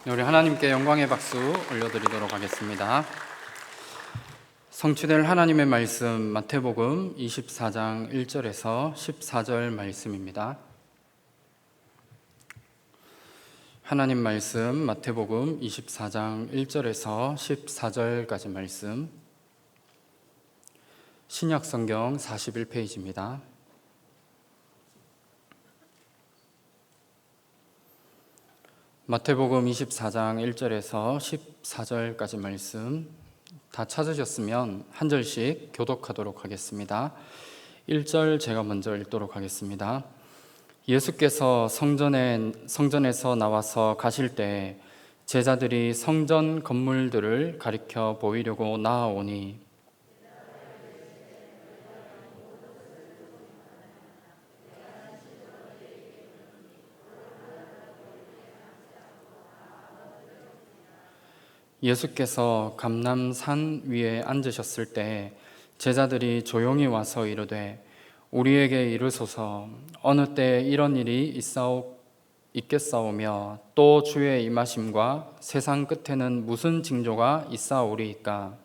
우리 하나님께 영광의 박수 올려드리도록 하겠습니다. 성취될 하나님의 말씀 마태복음 24장 1절에서 14절 말씀입니다. 하나님 말씀 마태복음 24장 1절에서 14절까지 말씀, 신약성경 41페이지입니다. 마태복음 24장 1절에서 14절까지 말씀 다 찾으셨으면 한 절씩 교독하도록 하겠습니다. 1절 제가 먼저 읽도록 하겠습니다. 예수께서 성전에서 나와서 가실 때 제자들이 성전 건물들을 가리켜 보이려고 나아오니 예수께서 감람산 위에 앉으셨을 때 제자들이 조용히 와서 이르되 우리에게 이르소서 어느 때 이런 일이 있겠사오며 또 주의 임하심과 세상 끝에는 무슨 징조가 있사오리이까.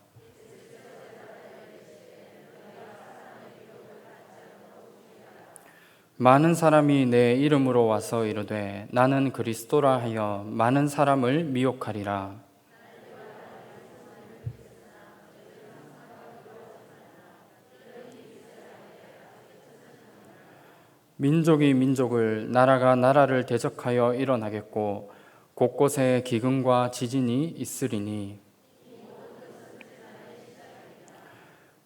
많은 사람이 내 이름으로 와서 이르되 나는 그리스도라 하여 많은 사람을 미혹하리라. 민족이 민족을, 나라가 나라를 대적하여 일어나겠고 곳곳에 기근과 지진이 있으리니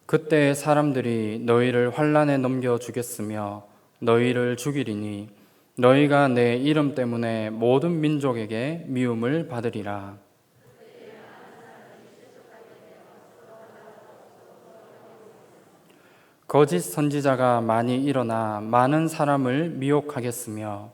그때 사람들이 너희를 환난에 넘겨주겠으며 너희를 죽이리니 너희가 내 이름 때문에 모든 민족에게 미움을 받으리라. 거짓 선지자가 많이 일어나 많은 사람을 미혹하겠으며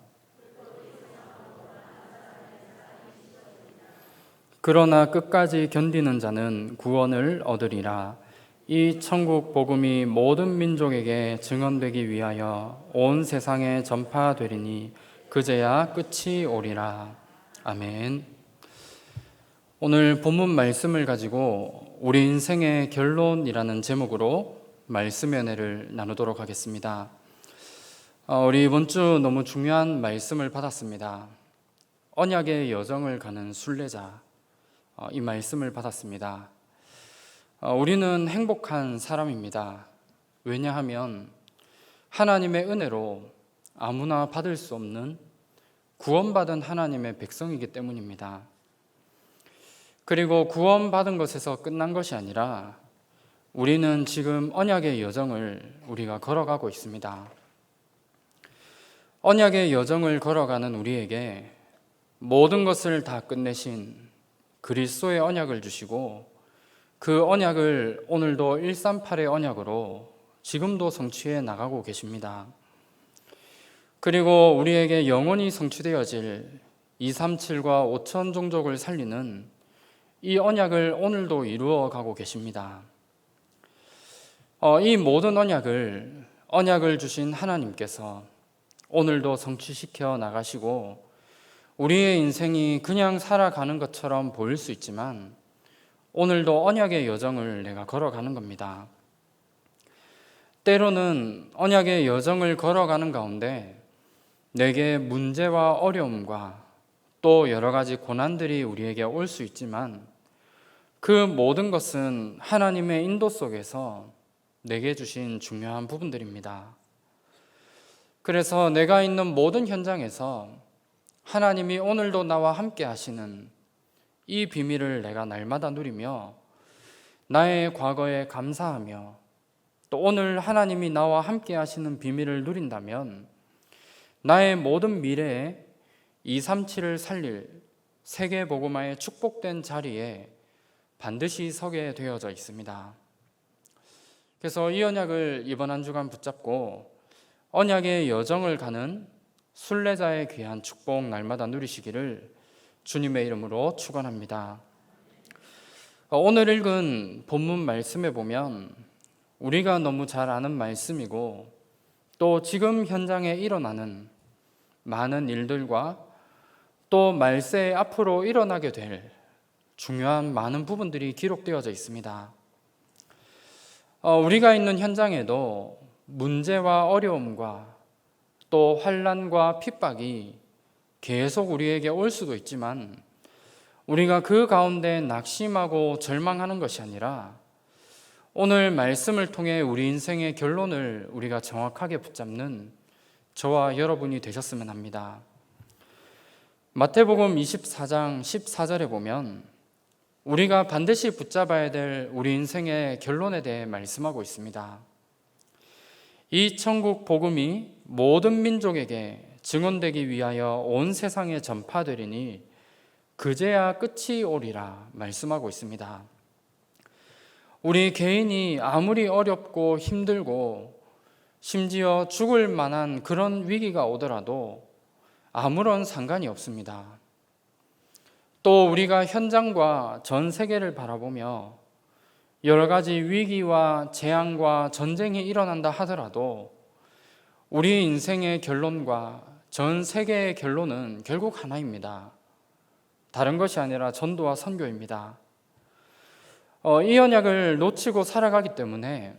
그러나 끝까지 견디는 자는 구원을 얻으리라. 이 천국 복음이 모든 민족에게 증언되기 위하여 온 세상에 전파되리니 그제야 끝이 오리라. 아멘. 오늘 본문 말씀을 가지고 우리 인생의 결론이라는 제목으로 말씀의 은혜를 나누도록 하겠습니다. 우리 이번 주 너무 중요한 말씀을 받았습니다. 언약의 여정을 가는 순례자, 이 말씀을 받았습니다. 우리는 행복한 사람입니다. 왜냐하면 하나님의 은혜로 아무나 받을 수 없는 구원받은 하나님의 백성이기 때문입니다. 그리고 구원받은 것에서 끝난 것이 아니라 우리는 지금 언약의 여정을 우리가 걸어가고 있습니다. 언약의 여정을 걸어가는 우리에게 모든 것을 다 끝내신 그리스도의 언약을 주시고 그 언약을 오늘도 138의 언약으로 지금도 성취해 나가고 계십니다. 그리고 우리에게 영원히 성취되어질 237과 5천 종족을 살리는 이 언약을 오늘도 이루어 가고 계십니다. 이 모든 언약을 주신 하나님께서 오늘도 성취시켜 나가시고 우리의 인생이 그냥 살아가는 것처럼 보일 수 있지만 오늘도 언약의 여정을 내가 걸어가는 겁니다. 때로는 언약의 여정을 걸어가는 가운데 내게 문제와 어려움과 또 여러 가지 고난들이 우리에게 올 수 있지만 그 모든 것은 하나님의 인도 속에서 내게 주신 중요한 부분들입니다. 그래서 내가 있는 모든 현장에서 하나님이 오늘도 나와 함께 하시는 이 비밀을 내가 날마다 누리며 나의 과거에 감사하며 또 오늘 하나님이 나와 함께 하시는 비밀을 누린다면 나의 모든 미래에 237을 살릴 세계복음화의 축복된 자리에 반드시 서게 되어져 있습니다. 그래서 이 언약을 이번 한 주간 붙잡고 언약의 여정을 가는 순례자의 귀한 축복 날마다 누리시기를 주님의 이름으로 축원합니다. 오늘 읽은 본문 말씀에 보면 우리가 너무 잘 아는 말씀이고 또 지금 현장에 일어나는 많은 일들과 또 말세에 앞으로 일어나게 될 중요한 많은 부분들이 기록되어져 있습니다. 우리가 있는 현장에도 문제와 어려움과 또 환난과 핍박이 계속 우리에게 올 수도 있지만 우리가 그 가운데 낙심하고 절망하는 것이 아니라 오늘 말씀을 통해 우리 인생의 결론을 우리가 정확하게 붙잡는 저와 여러분이 되셨으면 합니다. 마태복음 24장 14절에 보면 우리가 반드시 붙잡아야 될 우리 인생의 결론에 대해 말씀하고 있습니다. 이 천국 복음이 모든 민족에게 증언되기 위하여 온 세상에 전파되리니 그제야 끝이 오리라 말씀하고 있습니다. 우리 개인이 아무리 어렵고 힘들고 심지어 죽을 만한 그런 위기가 오더라도 아무런 상관이 없습니다. 또 우리가 현장과 전 세계를 바라보며 여러 가지 위기와 재앙과 전쟁이 일어난다 하더라도 우리 인생의 결론과 전 세계의 결론은 결국 하나입니다. 다른 것이 아니라 전도와 선교입니다. 이 언약을 놓치고 살아가기 때문에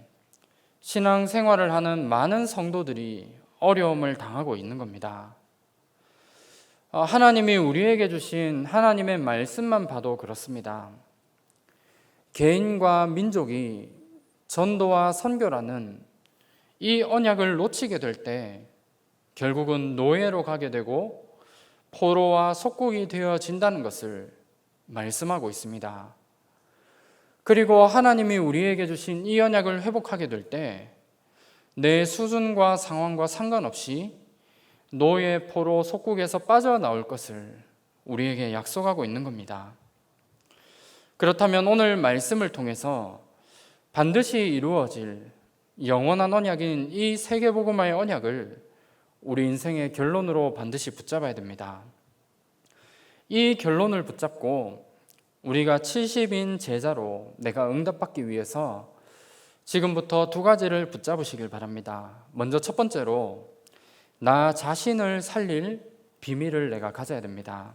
신앙생활을 하는 많은 성도들이 어려움을 당하고 있는 겁니다. 하나님이 우리에게 주신 하나님의 말씀만 봐도 그렇습니다. 개인과 민족이 전도와 선교라는 이 언약을 놓치게 될 때 결국은 노예로 가게 되고 포로와 속국이 되어진다는 것을 말씀하고 있습니다. 그리고 하나님이 우리에게 주신 이 언약을 회복하게 될 때 내 수준과 상황과 상관없이 노예, 포로, 속국에서 빠져나올 것을 우리에게 약속하고 있는 겁니다. 그렇다면 오늘 말씀을 통해서 반드시 이루어질 영원한 언약인 이 세계복음화의 언약을 우리 인생의 결론으로 반드시 붙잡아야 됩니다. 이 결론을 붙잡고 우리가 70인 제자로 내가 응답받기 위해서 지금부터 두 가지를 붙잡으시길 바랍니다. 먼저 첫 번째로 나 자신을 살릴 비밀을 내가 가져야 됩니다.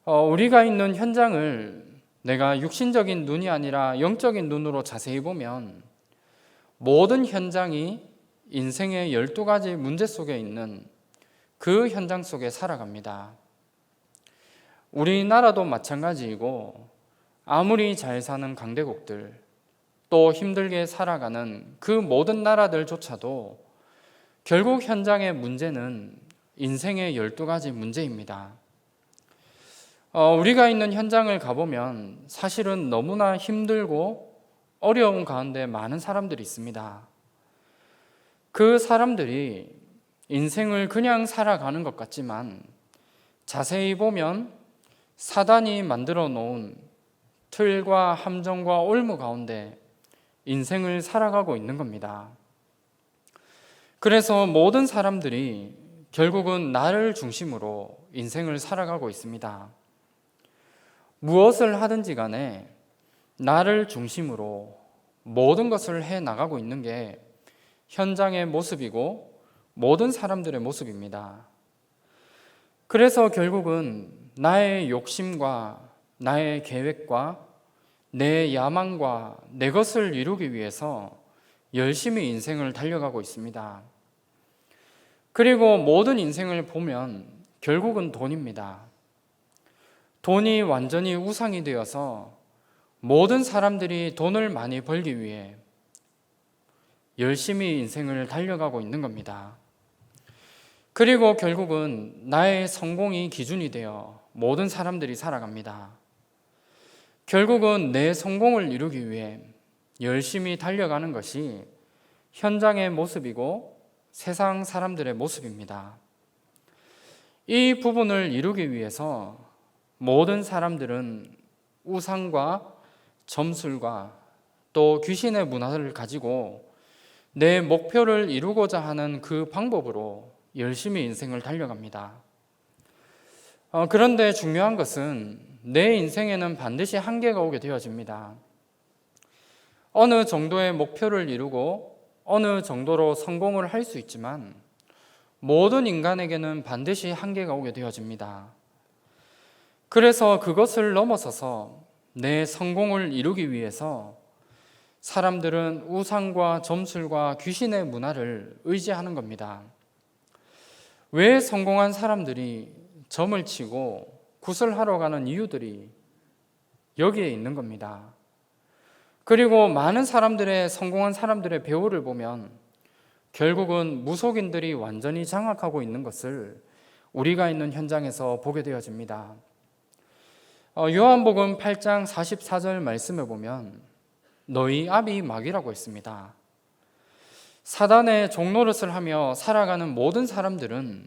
우리가 있는 현장을 내가 육신적인 눈이 아니라 영적인 눈으로 자세히 보면 모든 현장이 인생의 12가지 문제 속에 있는 그 현장 속에 살아갑니다. 우리나라도 마찬가지이고 아무리 잘 사는 강대국들 또 힘들게 살아가는 그 모든 나라들조차도 결국 현장의 문제는 인생의 12가지 문제입니다. 우리가 있는 현장을 가보면 사실은 너무나 힘들고 어려운 가운데 많은 사람들이 있습니다. 그 사람들이 인생을 그냥 살아가는 것 같지만 자세히 보면 사단이 만들어 놓은 틀과 함정과 올무 가운데 인생을 살아가고 있는 겁니다. 그래서 모든 사람들이 결국은 나를 중심으로 인생을 살아가고 있습니다. 무엇을 하든지 간에 나를 중심으로 모든 것을 해 나가고 있는 게 현장의 모습이고 모든 사람들의 모습입니다. 그래서 결국은 나의 욕심과 나의 계획과 내 야망과 내 것을 이루기 위해서 열심히 인생을 달려가고 있습니다. 그리고 모든 인생을 보면 결국은 돈입니다. 돈이 완전히 우상이 되어서 모든 사람들이 돈을 많이 벌기 위해 열심히 인생을 달려가고 있는 겁니다. 그리고 결국은 나의 성공이 기준이 되어 모든 사람들이 살아갑니다. 결국은 내 성공을 이루기 위해 열심히 달려가는 것이 현장의 모습이고 세상 사람들의 모습입니다. 이 부분을 이루기 위해서 모든 사람들은 우상과 점술과 또 귀신의 문화를 가지고 내 목표를 이루고자 하는 그 방법으로 열심히 인생을 달려갑니다. 그런데 중요한 것은 내 인생에는 반드시 한계가 오게 되어집니다. 어느 정도의 목표를 이루고 어느 정도로 성공을 할 수 있지만 모든 인간에게는 반드시 한계가 오게 되어집니다. 그래서 그것을 넘어서서 내 성공을 이루기 위해서 사람들은 우상과 점술과 귀신의 문화를 의지하는 겁니다. 왜 성공한 사람들이 점을 치고 구슬하러 가는 이유들이 여기에 있는 겁니다. 그리고 많은 사람들의 성공한 사람들의 배우를 보면 결국은 무속인들이 완전히 장악하고 있는 것을 우리가 있는 현장에서 보게 되어집니다. 요한복음 8장 44절 말씀에 보면 너희 압이 마귀라고 했습니다. 사단의 종노릇을 하며 살아가는 모든 사람들은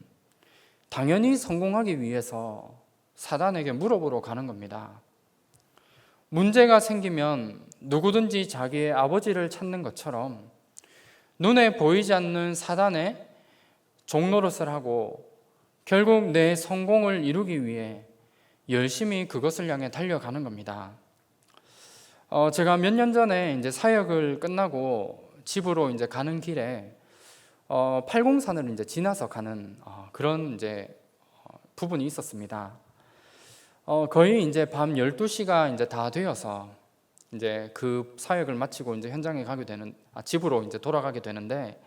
당연히 성공하기 위해서 사단에게 물어보러 가는 겁니다. 문제가 생기면 누구든지 자기의 아버지를 찾는 것처럼 눈에 보이지 않는 사단의 종노릇을 하고 결국 내 성공을 이루기 위해 열심히 그것을 향해 달려가는 겁니다. 제가 몇 년 전에 이제 사역을 끝나고 집으로 이제 가는 길에 팔공산을 이제 지나서 가는 그런 이제 부분이 있었습니다. 거의 이제 밤 12시가 이제 다 되어서 이제 그 사역을 마치고 이제 현장에 가게 되는 집으로 이제 돌아가게 되는데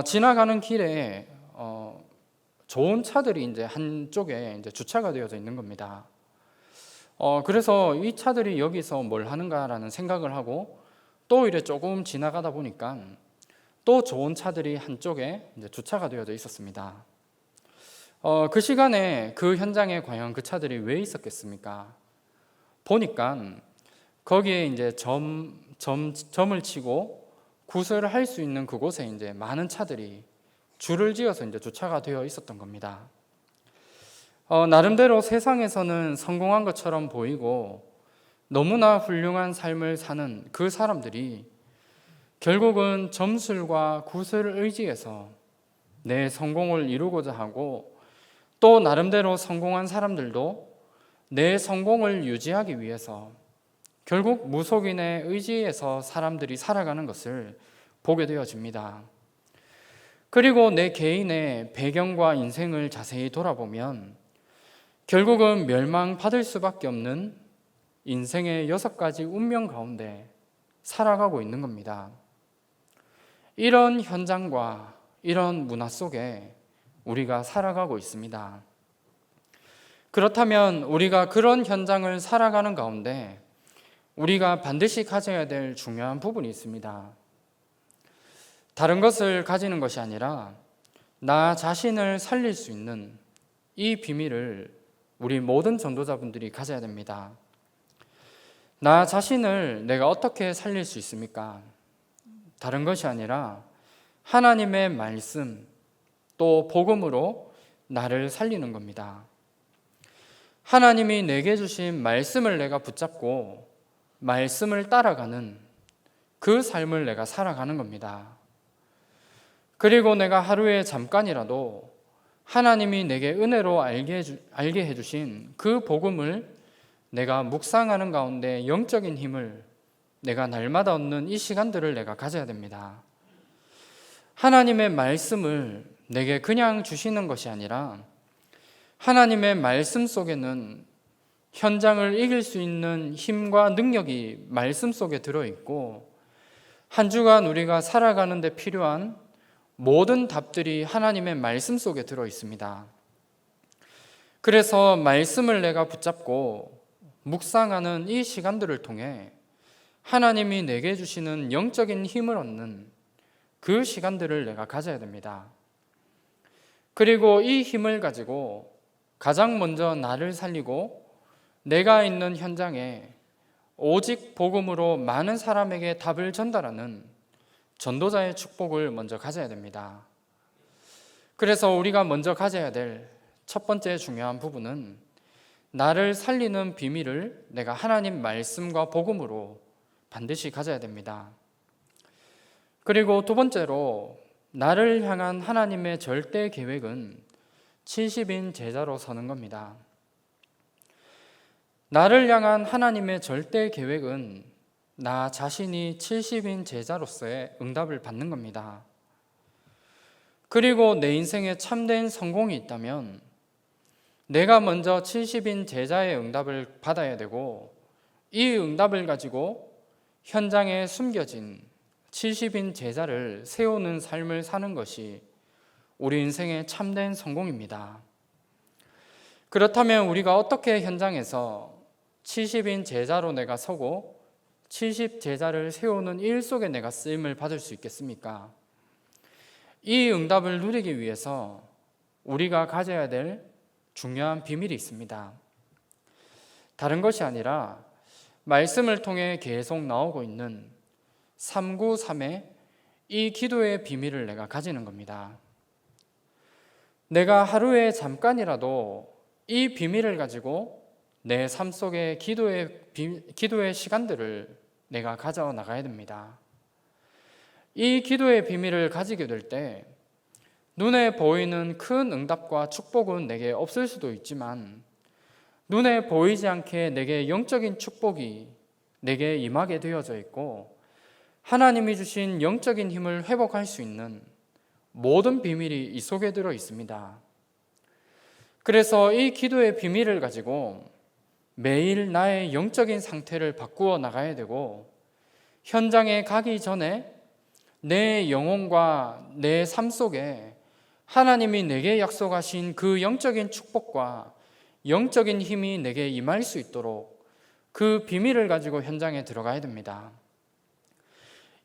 지나가는 길에 좋은 차들이 이제 한쪽에 이제 주차가 되어져 있는 겁니다. 그래서 이 차들이 여기서 뭘 하는가라는 생각을 하고 또 이래 조금 지나가다 보니까 또 좋은 차들이 한쪽에 이제 주차가 되어져 있었습니다. 그 시간에 그 현장에 과연 그 차들이 왜 있었겠습니까? 보니까 거기에 이제 점을 치고 구슬을 할 수 있는 그곳에 이제 많은 차들이 줄을 지어서 이제 주차가 되어 있었던 겁니다. 나름대로 세상에서는 성공한 것처럼 보이고 너무나 훌륭한 삶을 사는 그 사람들이 결국은 점술과 구슬을 의지해서 내 성공을 이루고자 하고 또 나름대로 성공한 사람들도 내 성공을 유지하기 위해서 결국 무속인의 의지에서 사람들이 살아가는 것을 보게 되어집니다. 그리고 내 개인의 배경과 인생을 자세히 돌아보면 결국은 멸망받을 수밖에 없는 인생의 6가지 운명 가운데 살아가고 있는 겁니다. 이런 현장과 이런 문화 속에 우리가 살아가고 있습니다. 그렇다면 우리가 그런 현장을 살아가는 가운데 우리가 반드시 가져야 될 중요한 부분이 있습니다. 다른 것을 가지는 것이 아니라 나 자신을 살릴 수 있는 이 비밀을 우리 모든 전도자분들이 가져야 됩니다. 나 자신을 내가 어떻게 살릴 수 있습니까? 다른 것이 아니라 하나님의 말씀 또 복음으로 나를 살리는 겁니다. 하나님이 내게 주신 말씀을 내가 붙잡고 말씀을 따라가는 그 삶을 내가 살아가는 겁니다. 그리고 내가 하루에 잠깐이라도 하나님이 내게 은혜로 알게 해주신 그 복음을 내가 묵상하는 가운데 영적인 힘을 내가 날마다 얻는 이 시간들을 내가 가져야 됩니다. 하나님의 말씀을 내게 그냥 주시는 것이 아니라 하나님의 말씀 속에는 현장을 이길 수 있는 힘과 능력이 말씀 속에 들어있고 한 주간 우리가 살아가는 데 필요한 모든 답들이 하나님의 말씀 속에 들어있습니다. 그래서 말씀을 내가 붙잡고 묵상하는 이 시간들을 통해 하나님이 내게 주시는 영적인 힘을 얻는 그 시간들을 내가 가져야 됩니다. 그리고 이 힘을 가지고 가장 먼저 나를 살리고 내가 있는 현장에 오직 복음으로 많은 사람에게 답을 전달하는 전도자의 축복을 먼저 가져야 됩니다. 그래서 우리가 먼저 가져야 될 첫 번째 중요한 부분은 나를 살리는 비밀을 내가 하나님 말씀과 복음으로 반드시 가져야 됩니다. 그리고 두 번째로 나를 향한 하나님의 절대 계획은 70인 제자로 서는 겁니다. 나를 향한 하나님의 절대 계획은 나 자신이 70인 제자로서의 응답을 받는 겁니다. 그리고 내 인생에 참된 성공이 있다면 내가 먼저 70인 제자의 응답을 받아야 되고, 이 응답을 가지고 현장에 숨겨진 70인 제자를 세우는 삶을 사는 것이 우리 인생의 참된 성공입니다. 그렇다면 우리가 어떻게 현장에서 70인 제자로 내가 서고 70 제자를 세우는 일 속에 내가 쓰임을 받을 수 있겠습니까? 이 응답을 누리기 위해서 우리가 가져야 될 중요한 비밀이 있습니다. 다른 것이 아니라 말씀을 통해 계속 나오고 있는 393의 이 기도의 비밀을 내가 가지는 겁니다. 내가 하루에 잠깐이라도 이 비밀을 가지고 내 삶 속에 기도의 시간들을 내가 가져 나가야 됩니다. 이 기도의 비밀을 가지게 될 때 눈에 보이는 큰 응답과 축복은 내게 없을 수도 있지만, 눈에 보이지 않게 내게 영적인 축복이 내게 임하게 되어져 있고, 하나님이 주신 영적인 힘을 회복할 수 있는 모든 비밀이 이 속에 들어 있습니다. 그래서 이 기도의 비밀을 가지고 매일 나의 영적인 상태를 바꾸어 나가야 되고, 현장에 가기 전에 내 영혼과 내 삶 속에 하나님이 내게 약속하신 그 영적인 축복과 영적인 힘이 내게 임할 수 있도록 그 비밀을 가지고 현장에 들어가야 됩니다.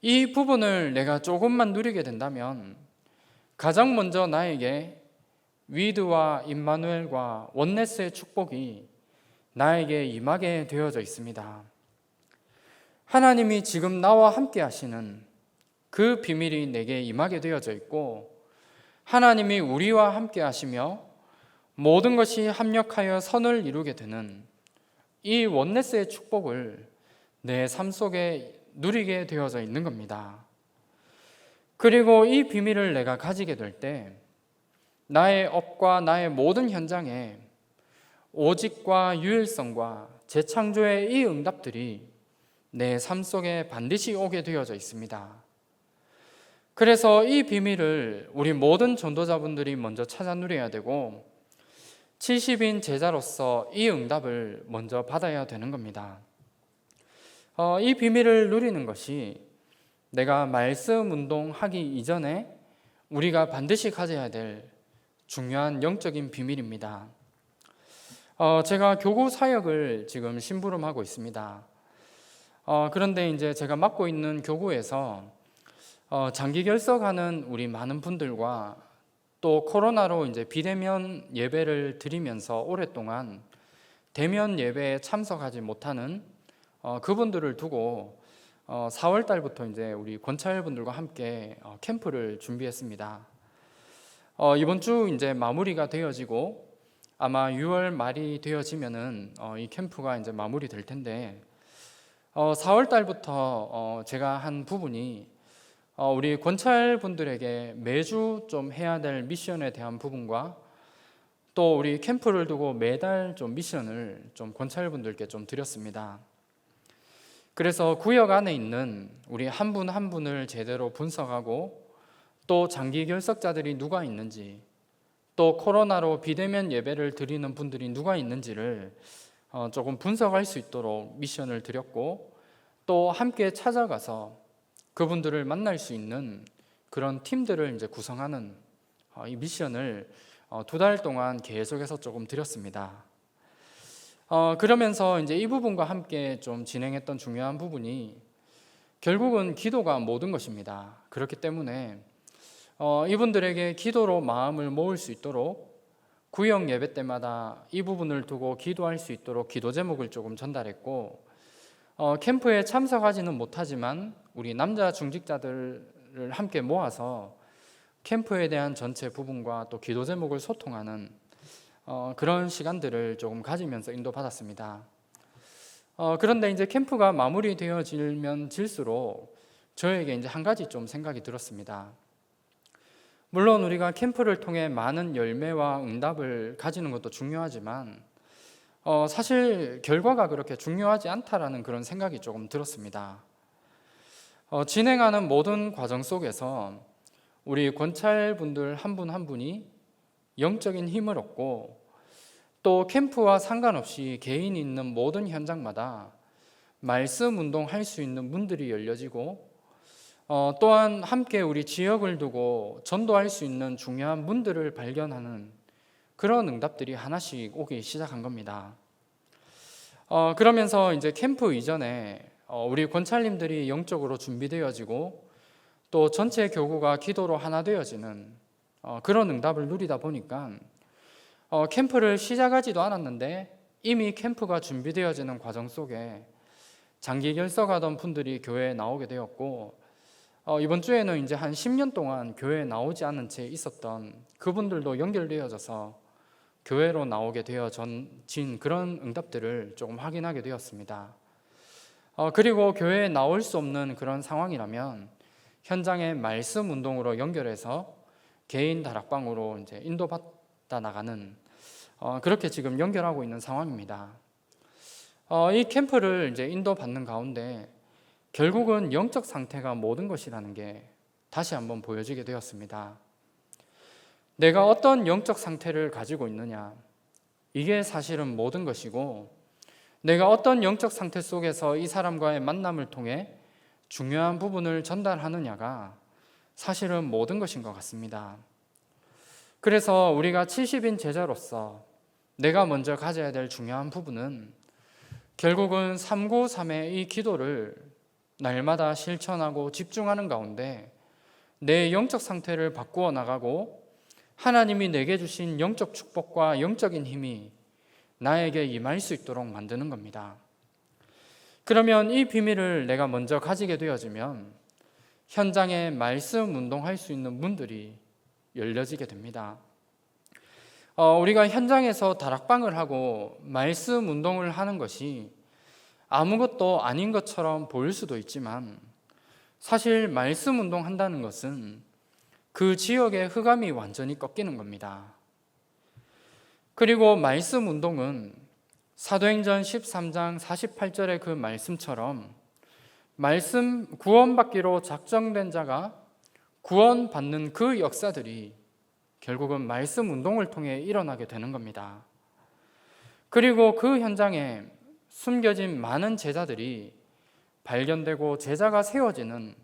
이 부분을 내가 조금만 누리게 된다면 가장 먼저 나에게 위드와 임마누엘과 원네스의 축복이 나에게 임하게 되어져 있습니다. 하나님이 지금 나와 함께 하시는 그 비밀이 내게 임하게 되어져 있고, 하나님이 우리와 함께 하시며 모든 것이 합력하여 선을 이루게 되는 이 원네스의 축복을 내 삶 속에 누리게 되어져 있는 겁니다. 그리고 이 비밀을 내가 가지게 될 때 나의 업과 나의 모든 현장에 오직과 유일성과 재창조의 이 응답들이 내 삶 속에 반드시 오게 되어져 있습니다. 그래서 이 비밀을 우리 모든 전도자분들이 먼저 찾아 누려야 되고, 70인 제자로서 이 응답을 먼저 받아야 되는 겁니다. 이 비밀을 누리는 것이 내가 말씀 운동하기 이전에 우리가 반드시 가져야 될 중요한 영적인 비밀입니다. 제가 교구 사역을 지금 심부름하고 있습니다. 그런데 이제 제가 맡고 있는 교구에서 장기 결석하는 우리 많은 분들과 또 코로나로 이제 비대면 예배를 드리면서 오랫동안 대면 예배에 참석하지 못하는 그분들을 두고 4월 달부터 이제 우리 권차열분들과 함께 캠프를 준비했습니다. 이번 주 이제 마무리가 되어지고 아마 6월 말이 되어지면은 이 캠프가 이제 마무리 될 텐데, 4월 달부터 제가 한 부분이 우리 권찰 분들에게 매주 좀 해야 될 미션에 대한 부분과 또 우리 캠프를 두고 매달 좀 미션을 좀 권찰 분들께 좀 드렸습니다. 그래서 구역 안에 있는 우리 한 분 한 분을 제대로 분석하고, 또 장기 결석자들이 누가 있는지, 또 코로나로 비대면 예배를 드리는 분들이 누가 있는지를 조금 분석할 수 있도록 미션을 드렸고, 또 함께 찾아가서 그분들을 만날 수 있는 그런 팀들을 이제 구성하는 이 미션을 2달 동안 계속해서 조금 드렸습니다. 그러면서 이제 이 부분과 함께 좀 진행했던 중요한 부분이 결국은 기도가 모든 것입니다. 그렇기 때문에 이분들에게 기도로 마음을 모을 수 있도록 구역 예배 때마다 이 부분을 두고 기도할 수 있도록 기도 제목을 조금 전달했고, 캠프에 참석하지는 못하지만 우리 남자 중직자들을 함께 모아서 캠프에 대한 전체 부분과 또 기도 제목을 소통하는 그런 시간들을 조금 가지면서 인도받았습니다. 그런데 이제 캠프가 마무리되어지면 질수록 저에게 이제 한 가지 좀 생각이 들었습니다. 물론 우리가 캠프를 통해 많은 열매와 응답을 가지는 것도 중요하지만 사실 결과가 그렇게 중요하지 않다라는 그런 생각이 조금 들었습니다. 진행하는 모든 과정 속에서 우리 권찰분들 한 분 한 분이 영적인 힘을 얻고 또 캠프와 상관없이 개인이 있는 모든 현장마다 말씀 운동할 수 있는 문들이 열려지고 또한 함께 우리 지역을 두고 전도할 수 있는 중요한 문들을 발견하는 그런 응답들이 하나씩 오기 시작한 겁니다. 그러면서 이제 캠프 이전에 우리 권찰님들이 영적으로 준비되어지고 또 전체 교구가 기도로 하나 되어지는 그런 응답을 누리다 보니까 캠프를 시작하지도 않았는데 이미 캠프가 준비되어지는 과정 속에 장기 결석하던 분들이 교회에 나오게 되었고 이번 주에는 이제 한 10년 동안 교회에 나오지 않은 채 있었던 그분들도 연결되어져서 교회로 나오게 되어진 그런 응답들을 조금 확인하게 되었습니다. 그리고 교회에 나올 수 없는 그런 상황이라면 현장의 말씀 운동으로 연결해서 개인 다락방으로 이제 인도받아 나가는 그렇게 지금 연결하고 있는 상황입니다. 이 캠프를 이제 인도받는 가운데 결국은 영적 상태가 모든 것이라는 게 다시 한번 보여지게 되었습니다. 내가 어떤 영적 상태를 가지고 있느냐, 이게 사실은 모든 것이고 내가 어떤 영적 상태 속에서 이 사람과의 만남을 통해 중요한 부분을 전달하느냐가 사실은 모든 것인 것 같습니다. 그래서 우리가 70인 제자로서 내가 먼저 가져야 될 중요한 부분은 결국은 393의 이 기도를 날마다 실천하고 집중하는 가운데 내 영적 상태를 바꾸어 나가고 하나님이 내게 주신 영적 축복과 영적인 힘이 나에게 임할 수 있도록 만드는 겁니다. 그러면 이 비밀을 내가 먼저 가지게 되어지면 현장에 말씀 운동할 수 있는 문들이 열려지게 됩니다. 우리가 현장에서 다락방을 하고 말씀 운동을 하는 것이 아무것도 아닌 것처럼 보일 수도 있지만 사실 말씀 운동한다는 것은 그 지역의 흑암이 완전히 꺾이는 겁니다. 그리고 말씀 운동은 사도행전 13장 48절의 그 말씀처럼 말씀 구원받기로 작정된 자가 구원받는 그 역사들이 결국은 말씀 운동을 통해 일어나게 되는 겁니다. 그리고 그 현장에 숨겨진 많은 제자들이 발견되고 제자가 세워지는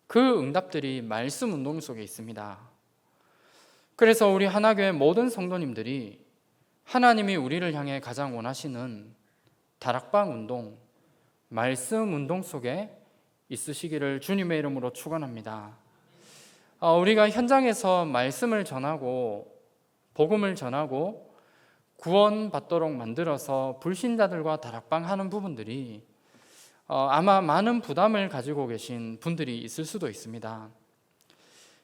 그 응답들이 말씀 운동 속에 있습니다. 그래서 우리 하나교회 모든 성도님들이 하나님이 우리를 향해 가장 원하시는 다락방 운동, 말씀 운동 속에 있으시기를 주님의 이름으로 축원합니다. 우리가 현장에서 말씀을 전하고 복음을 전하고 구원받도록 만들어서 불신자들과 다락방 하는 부분들이 아마 많은 부담을 가지고 계신 분들이 있을 수도 있습니다.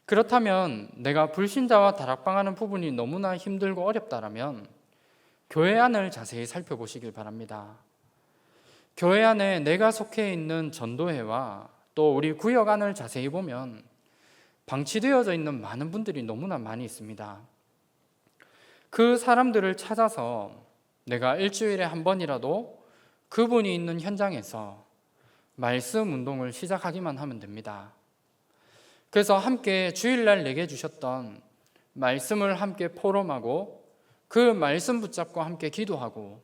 그렇다면 내가 불신자와 다락방 하는 부분이 너무나 힘들고 어렵다라면 교회 안을 자세히 살펴보시길 바랍니다. 교회 안에 내가 속해 있는 전도회와 또 우리 구역 안을 자세히 보면 방치되어져 있는 많은 분들이 너무나 많이 있습니다. 그 사람들을 찾아서 내가 일주일에 한 번이라도 그분이 있는 현장에서 말씀 운동을 시작하기만 하면 됩니다. 그래서 함께 주일날 내게 주셨던 말씀을 함께 포럼하고 그 말씀 붙잡고 함께 기도하고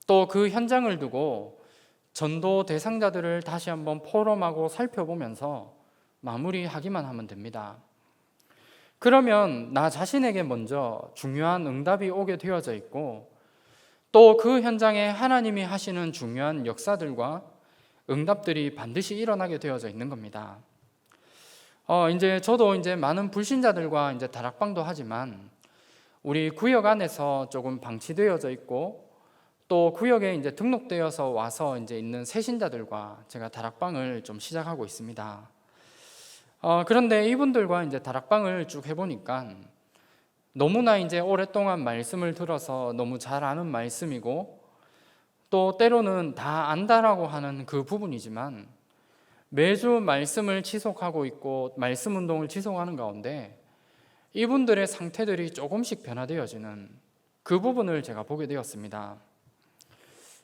또 그 현장을 두고 전도 대상자들을 다시 한번 포럼하고 살펴보면서 마무리하기만 하면 됩니다. 그러면 나 자신에게 먼저 중요한 응답이 오게 되어져 있고 또 그 현장에 하나님이 하시는 중요한 역사들과 응답들이 반드시 일어나게 되어져 있는 겁니다. 이제 저도 이제 많은 불신자들과 이제 다락방도 하지만 우리 구역 안에서 조금 방치되어져 있고 또 구역에 이제 등록되어서 와서 이제 있는 새신자들과 제가 다락방을 좀 시작하고 있습니다. 그런데 이분들과 이제 다락방을 쭉 해보니까 너무나 이제 오랫동안 말씀을 들어서 너무 잘 아는 말씀이고 또 때로는 다 안다라고 하는 그 부분이지만 매주 말씀을 지속하고 있고 말씀 운동을 지속하는 가운데 이분들의 상태들이 조금씩 변화되어지는 그 부분을 제가 보게 되었습니다.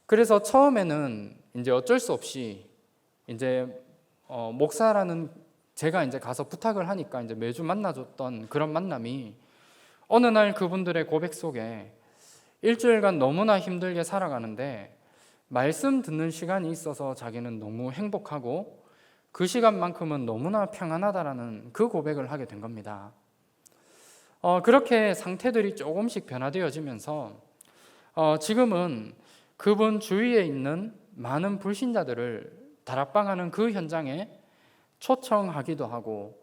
그래서 처음에는 이제 어쩔 수 없이 이제 목사라는 제가 이제 가서 부탁을 하니까 이제 매주 만나줬던 그런 만남이 어느 날 그분들의 고백 속에 일주일간 너무나 힘들게 살아가는데 말씀 듣는 시간이 있어서 자기는 너무 행복하고 그 시간만큼은 너무나 평안하다라는 그 고백을 하게 된 겁니다. 그렇게 상태들이 조금씩 변화되어지면서 지금은 그분 주위에 있는 많은 불신자들을 다락방하는 그 현장에 초청하기도 하고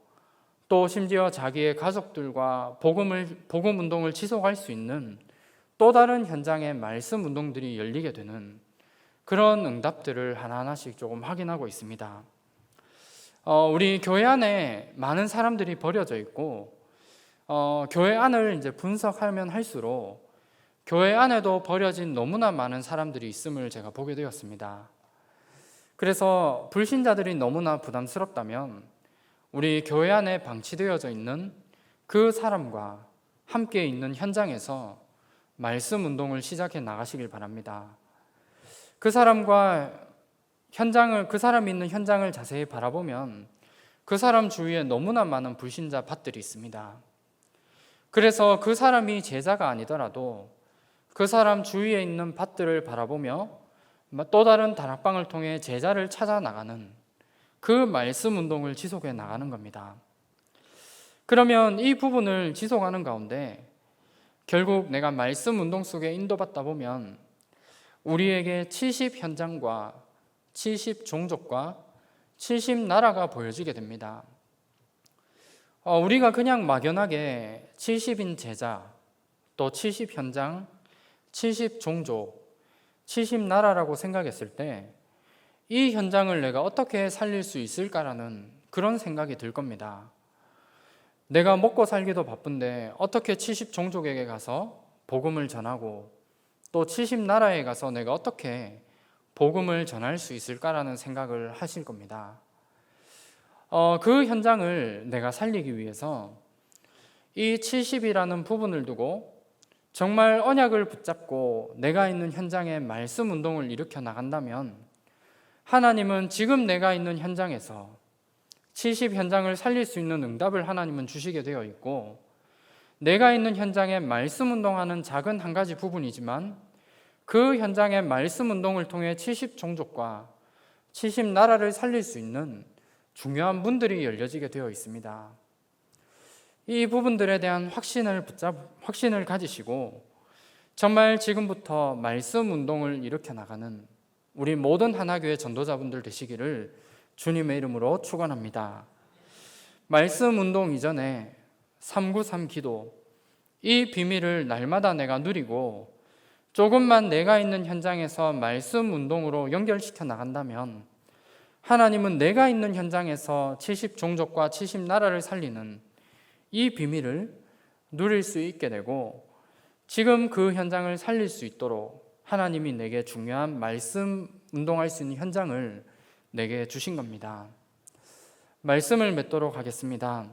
또 심지어 자기의 가족들과 복음 운동을 지속할 수 있는 또 다른 현장의 말씀 운동들이 열리게 되는 그런 응답들을 하나하나씩 조금 확인하고 있습니다. 우리 교회 안에 많은 사람들이 버려져 있고 교회 안을 이제 분석하면 할수록 교회 안에도 버려진 너무나 많은 사람들이 있음을 제가 보게 되었습니다. 그래서 불신자들이 너무나 부담스럽다면 우리 교회 안에 방치되어져 있는 그 사람과 함께 있는 현장에서 말씀 운동을 시작해 나가시길 바랍니다. 그 사람이 있는 현장을 자세히 바라보면 그 사람 주위에 너무나 많은 불신자 밭들이 있습니다. 그래서 그 사람이 제자가 아니더라도 그 사람 주위에 있는 밭들을 바라보며 또 다른 다락방을 통해 제자를 찾아 나가는 그 말씀 운동을 지속해 나가는 겁니다. 그러면 이 부분을 지속하는 가운데 결국 내가 말씀 운동 속에 인도받다 보면 우리에게 70 현장과 70 종족과 70 나라가 보여지게 됩니다. 우리가 그냥 막연하게 70인 제자, 또 70 현장, 70 종족, 70 나라라고 생각했을 때 이 현장을 내가 어떻게 살릴 수 있을까라는 그런 생각이 들 겁니다. 내가 먹고 살기도 바쁜데 어떻게 70 종족에게 가서 복음을 전하고 또 70 나라에 가서 내가 어떻게 복음을 전할 수 있을까라는 생각을 하실 겁니다. 그 현장을 내가 살리기 위해서 이 70이라는 부분을 두고 정말 언약을 붙잡고 내가 있는 현장에 말씀 운동을 일으켜 나간다면 하나님은 지금 내가 있는 현장에서 70 현장을 살릴 수 있는 응답을 하나님은 주시게 되어 있고 내가 있는 현장에 말씀 운동하는 작은 한 가지 부분이지만 그 현장의 말씀 운동을 통해 70 종족과 70 나라를 살릴 수 있는 중요한 문들이 열려지게 되어 있습니다. 이 부분들에 대한 확신을 가지시고 정말 지금부터 말씀 운동을 일으켜 나가는 우리 모든 하나교회 전도자분들 되시기를 주님의 이름으로 축원합니다. 말씀 운동 이전에 393 기도, 이 비밀을 날마다 내가 누리고 조금만 내가 있는 현장에서 말씀 운동으로 연결시켜 나간다면 하나님은 내가 있는 현장에서 70 종족과 70 나라를 살리는 이 비밀을 누릴 수 있게 되고 지금 그 현장을 살릴 수 있도록 하나님이 내게 중요한 말씀 운동할 수 있는 현장을 내게 주신 겁니다. 말씀을 맺도록 하겠습니다.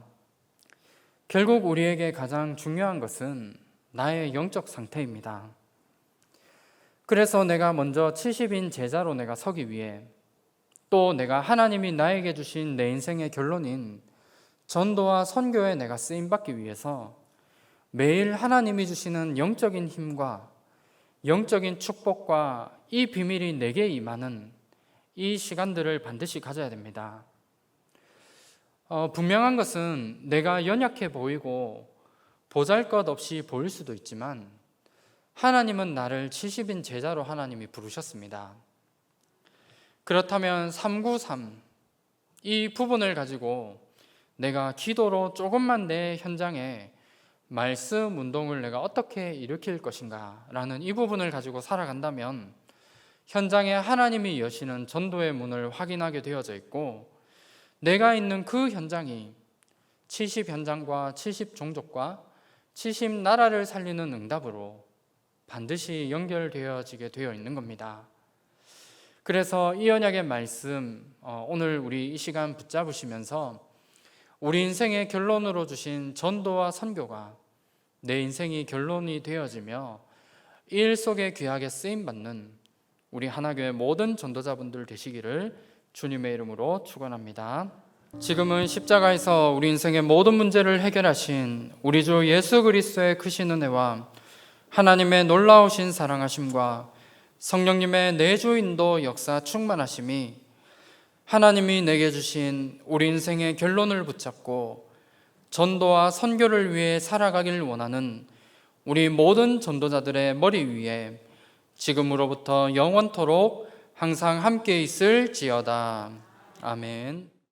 결국 우리에게 가장 중요한 것은 나의 영적 상태입니다. 그래서 내가 먼저 70인 제자로 내가 서기 위해 또 내가 하나님이 나에게 주신 내 인생의 결론인 전도와 선교에 내가 쓰임받기 위해서 매일 하나님이 주시는 영적인 힘과 영적인 축복과 이 비밀이 내게 임하는 이 시간들을 반드시 가져야 됩니다. 분명한 것은 내가 연약해 보이고 보잘것없이 보일 수도 있지만 하나님은 나를 70인 제자로 하나님이 부르셨습니다. 그렇다면 393, 이 부분을 가지고 내가 기도로 조금만 내 현장에 말씀 운동을 내가 어떻게 일으킬 것인가 라는 이 부분을 가지고 살아간다면 현장에 하나님이 여시는 전도의 문을 확인하게 되어져 있고 내가 있는 그 현장이 70 현장과 70 종족과 70 나라를 살리는 응답으로 반드시 연결되어지게 되어 있는 겁니다. 그래서 이 언약의 말씀 오늘 우리 이 시간 붙잡으시면서 우리 인생의 결론으로 주신 전도와 선교가 내 인생이 결론이 되어지며 일 속에 귀하게 쓰임받는 우리 하나교회 모든 전도자분들 되시기를 주님의 이름으로 축원합니다. 지금은 십자가에서 우리 인생의 모든 문제를 해결하신 우리 주 예수 그리스도의 크신 은혜와 하나님의 놀라우신 사랑하심과 성령님의 내주 인도 역사 충만하심이 하나님이 내게 주신 우리 인생의 결론을 붙잡고 전도와 선교를 위해 살아가길 원하는 우리 모든 전도자들의 머리 위에 지금으로부터 영원토록 항상 함께 있을지어다. 아멘.